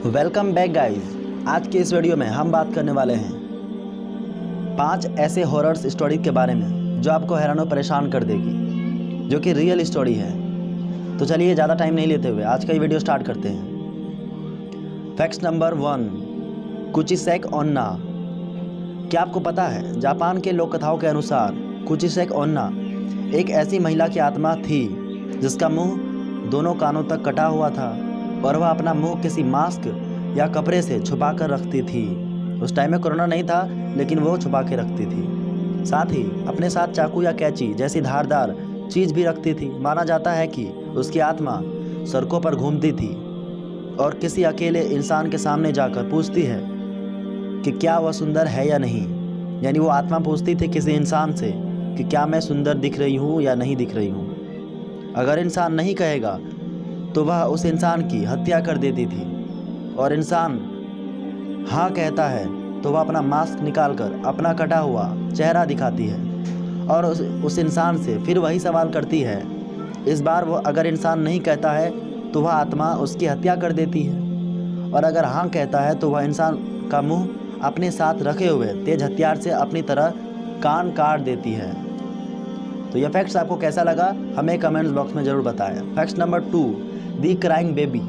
Welcome back guys. आज के इस वीडियो में हम बात करने वाले हैं 5 ऐसे हॉरर्स स्टोरी के बारे में जो आपको हैरान और परेशान कर देगी, जो कि रियल स्टोरी है। तो चलिए ज़्यादा टाइम नहीं लेते हुए आज का ये वीडियो स्टार्ट करते हैं। Fact number 1, कुचिसेक ओन्ना। क्या आपको पता है, जापान के लोक कथाओं के अनुसार कुचिसेक ओन्ना एक ऐसी महिला की आत्मा थी जिसका मुंह दोनों कानों तक कटा हुआ था और वह अपना मुंह किसी मास्क या कपड़े से छुपा कर रखती थी। उस टाइम में कोरोना नहीं था, लेकिन वो छुपा के रखती थी। साथ ही अपने साथ चाकू या कैंची जैसी धारदार चीज़ भी रखती थी। माना जाता है कि उसकी आत्मा सड़कों पर घूमती थी और किसी अकेले इंसान के सामने जाकर पूछती है कि क्या वह सुंदर है या नहीं। यानी वो आत्मा पूछती थी किसी इंसान से कि क्या मैं सुंदर दिख रही हूँ या नहीं दिख रही हूँ। अगर इंसान नहीं कहेगा तो वह उस इंसान की हत्या कर देती थी, और इंसान हाँ कहता है तो वह अपना मास्क निकालकर अपना कटा हुआ चेहरा दिखाती है और उस इंसान से फिर वही सवाल करती है। इस बार वो अगर इंसान नहीं कहता है तो वह आत्मा उसकी हत्या कर देती है, और अगर हाँ कहता है तो वह इंसान का मुंह अपने साथ रखे हुए तेज हथियार से अपनी तरह कान काट देती है। तो यह फैक्ट्स आपको कैसा लगा हमें कमेंट्स बॉक्स में ज़रूर बताएं। फैक्ट नंबर 2, दी क्राइंग बेबी।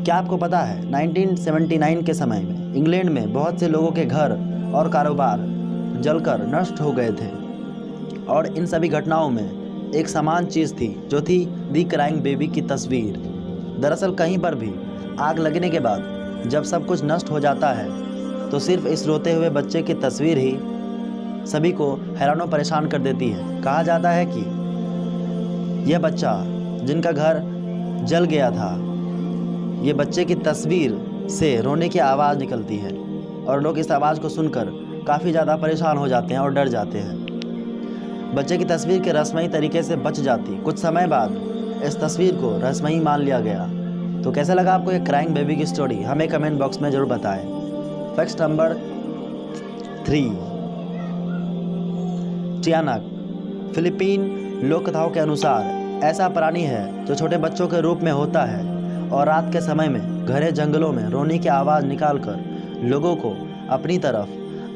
क्या आपको पता है 1979 के समय में इंग्लैंड में बहुत से लोगों के घर और कारोबार जलकर नष्ट हो गए थे, और इन सभी घटनाओं में एक समान चीज़ थी जो थी दी क्राइंग बेबी की तस्वीर। दरअसल कहीं पर भी आग लगने के बाद जब सब कुछ नष्ट हो जाता है तो सिर्फ इस रोते हुए बच्चे की तस्वीर ही सभी को हैरान और परेशान कर देती है। कहा जाता है कि यह बच्चा जिनका घर जल गया था, ये बच्चे की तस्वीर से रोने की आवाज़ निकलती है, और लोग इस आवाज़ को सुनकर काफ़ी ज़्यादा परेशान हो जाते हैं और डर जाते हैं। बच्चे की तस्वीर के रहस्यमयी तरीके से बच जाती। कुछ समय बाद इस तस्वीर को रहस्यमयी मान लिया गया। तो कैसा लगा आपको ये क्राइंग बेबी की स्टोरी हमें कमेंट बॉक्स में ज़रूर बताएं। Fact number 3, टियानक। फिलीपीन लोक कथाओं के अनुसार ऐसा प्राणी है जो छोटे बच्चों के रूप में होता है और रात के समय में घने जंगलों में रोने की आवाज़ निकालकर लोगों को अपनी तरफ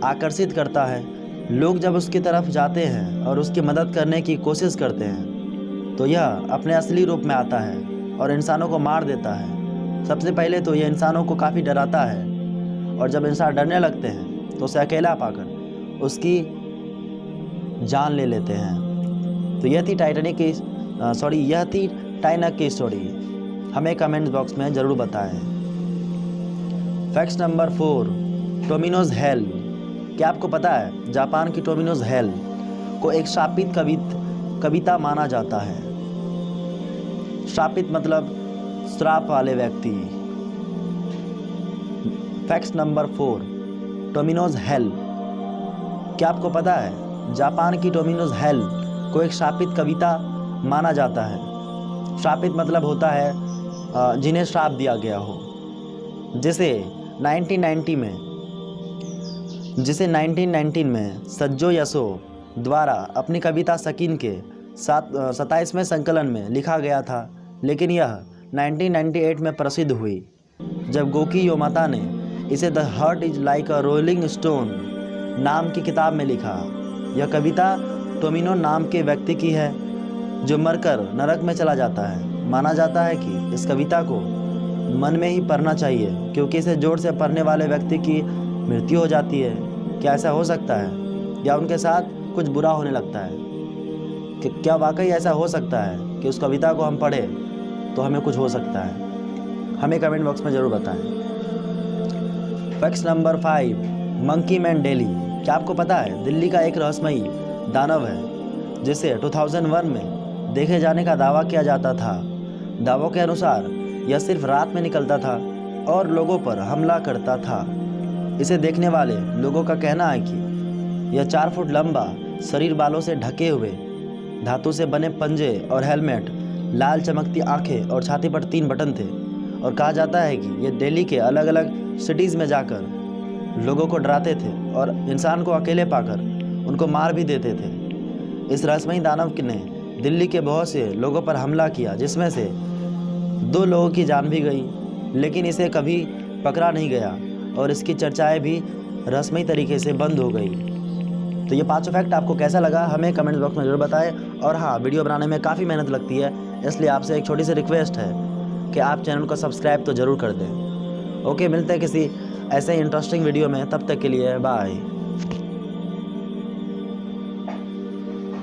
आकर्षित करता है। लोग जब उसकी तरफ जाते हैं और उसकी मदद करने की कोशिश करते हैं तो यह अपने असली रूप में आता है और इंसानों को मार देता है। सबसे पहले तो यह इंसानों को काफ़ी डराता है, और जब इंसान डरने लगते हैं तो उसे अकेला पाकर उसकी जान ले लेते हैं। तो यह थी टाइनक की स्टोरी। हमें कमेंट बॉक्स में ज़रूर बताएं। फैक्ट नंबर 4, टोमिनोज हेल। क्या आपको पता है जापान की टोमिनोज हेल को एक शापित कविता माना जाता है। शापित मतलब श्राप वाले व्यक्ति। फैक्ट नंबर 4, टोमिनोज हेल। क्या आपको पता है जापान की टोमिनोज हेल को एक शापित कविता माना जाता है। शापित मतलब होता है जिन्हें श्राप दिया गया हो। जिसे 1919 में सज्जो यसो द्वारा अपनी कविता सकीन के 27वें संकलन में लिखा गया था, लेकिन यह 1998 में प्रसिद्ध हुई जब गोकी योमाता ने इसे the heart is like a rolling stone नाम की किताब में लिखा। यह कविता टोमिनो नाम के व्यक्ति की है जो मरकर नरक में चला जाता है। माना जाता है कि इस कविता को मन में ही पढ़ना चाहिए, क्योंकि इसे जोर से पढ़ने वाले व्यक्ति की मृत्यु हो जाती है। क्या ऐसा हो सकता है, या उनके साथ कुछ बुरा होने लगता है? कि क्या वाकई ऐसा हो सकता है कि उस कविता को हम पढ़ें तो हमें कुछ हो सकता है? हमें कमेंट बॉक्स में ज़रूर बताएं। Fact number 5, monkey man Delhi. क्या आपको पता है दिल्ली का एक रहस्यमयी दानव है जिसे 2001 में देखे जाने का दावा किया जाता था। दावों के अनुसार यह सिर्फ रात में निकलता था और लोगों पर हमला करता था। इसे देखने वाले लोगों का कहना है कि यह 4 फुट लंबा शरीर, बालों से ढके हुए, धातु से बने पंजे और हेलमेट, लाल चमकती आंखें और छाती पर 3 बटन थे। और कहा जाता है कि यह दिल्ली के अलग अलग सिटीज़ में जाकर लोगों को डराते थे और इंसान को अकेले पाकर उनको मार भी देते थे। इस रहस्यमयी दानव ने दिल्ली के बहुत से लोगों पर हमला किया, जिसमें से 2 लोगों की जान भी गई। लेकिन इसे कभी पकड़ा नहीं गया और इसकी चर्चाएं भी रस्मी तरीके से बंद हो गई। तो ये 5 फैक्ट आपको कैसा लगा हमें कमेंट बॉक्स में ज़रूर बताएं। और हाँ, वीडियो बनाने में काफ़ी मेहनत लगती है, इसलिए आपसे एक छोटी सी रिक्वेस्ट है कि आप चैनल को सब्सक्राइब तो ज़रूर कर दें। ओके, मिलते हैं किसी ऐसे इंटरेस्टिंग वीडियो में, तब तक के लिए बाय।